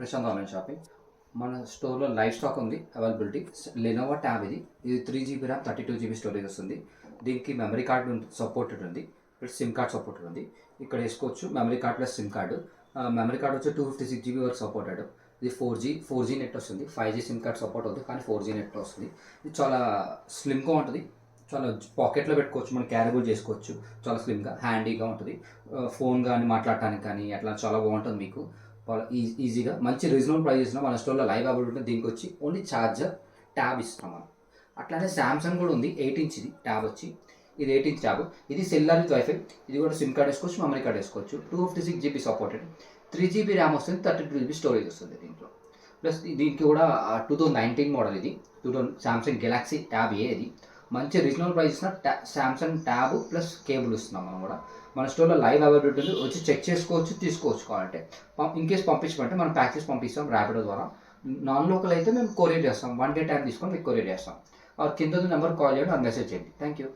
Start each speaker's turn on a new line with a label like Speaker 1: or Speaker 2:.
Speaker 1: Prashanth online shopping. మన స్టోర్లో live stock ఉంది అవైలబిలిటీ. లెనోవో ట్యాబ్ ఇది 3 GB ర్యామ్ 32 GB స్టోరేజ్ వస్తుంది. దీనికి మెమరీ కార్డు సపోర్టెడ్ ఉంది, ప్లస్ సిమ్ కార్డ్ సపోర్టెడ్ ఉంది. ఇక్కడ వేసుకోవచ్చు memory card plus SIM card. Memory card వచ్చి 256 GB వరకు సపోర్టెడ్. ఇది 4G నెట్ వస్తుంది. 5G సిమ్ కార్డ్ సపోర్ట్ అవుతుంది, కానీ 4G నెట్ వస్తుంది. ఇది చాలా స్లిమ్గా ఉంటుంది, చాలా పాకెట్లో పెట్టుకోవచ్చు, మనం క్యారబుల్ చేసుకోవచ్చు. చాలా స్లిమ్గా హ్యాండీగా ఉంటుంది. ఫోన్ కానీ మాట్లాడటానికి కానీ అట్లా చాలా బాగుంటుంది. మీకు ఈజీగా మంచి రీజనబుల్ ప్రైజెస్లో మన స్టోర్లో లైవ్ అవైలబుల్ ఉంటుంది. దీనికి వచ్చి ఓన్లీ ఛార్జర్ ట్యాబ్ ఇస్తాం మనం. అట్లానే శాంసంగ్ కూడా ఉంది 8 ఇంచ్ ట్యాబ్ వచ్చి. ఇది 8 ఇంచ్ ట్యాబ్. ఇది సెల్లార్ విత్ వైఫై. ఇది కూడా సిమ్ కార్డ్ వేసుకోవచ్చు, మెమరీ కార్డ్ వేసుకోవచ్చు. 256 GB సపోర్టెడ్. 3 GB ర్యామ్ వస్తుంది, 32 GB స్టోరేజ్ వస్తుంది దీంట్లో. ప్లస్ దీనికి కూడా 2019 మోడల్. ఇది శాంసంగ్ గెలాక్సీ ట్యాబ్ ఇది మంచి రీజనబుల్ ప్రైస్న శాంసంగ్ ట్యాబ్ ప్లస్ కేబుల్ ఇస్తున్నాం మనం కూడా. మన స్టోర్లో లైవ్ అవైలబిలిటీ ఉంది, వచ్చి చెక్ చేసుకోవచ్చు, తీసుకోవచ్చు. కావాలంటే ఇన్ కేస్ పంపించమంటే మనం ప్యాక్ చేసి పంపిస్తాం ర్యాపిడో ద్వారా. నాన్ లోకల్ అయితే మేము కొరియర్ చేస్తాం. 1 day టైం తీసుకొని మీకు కొరియర్ చేస్తాం. కింద నెంబర్ కాల్ చేయండి, అది మెసేజ్ చేయండి. Thank you.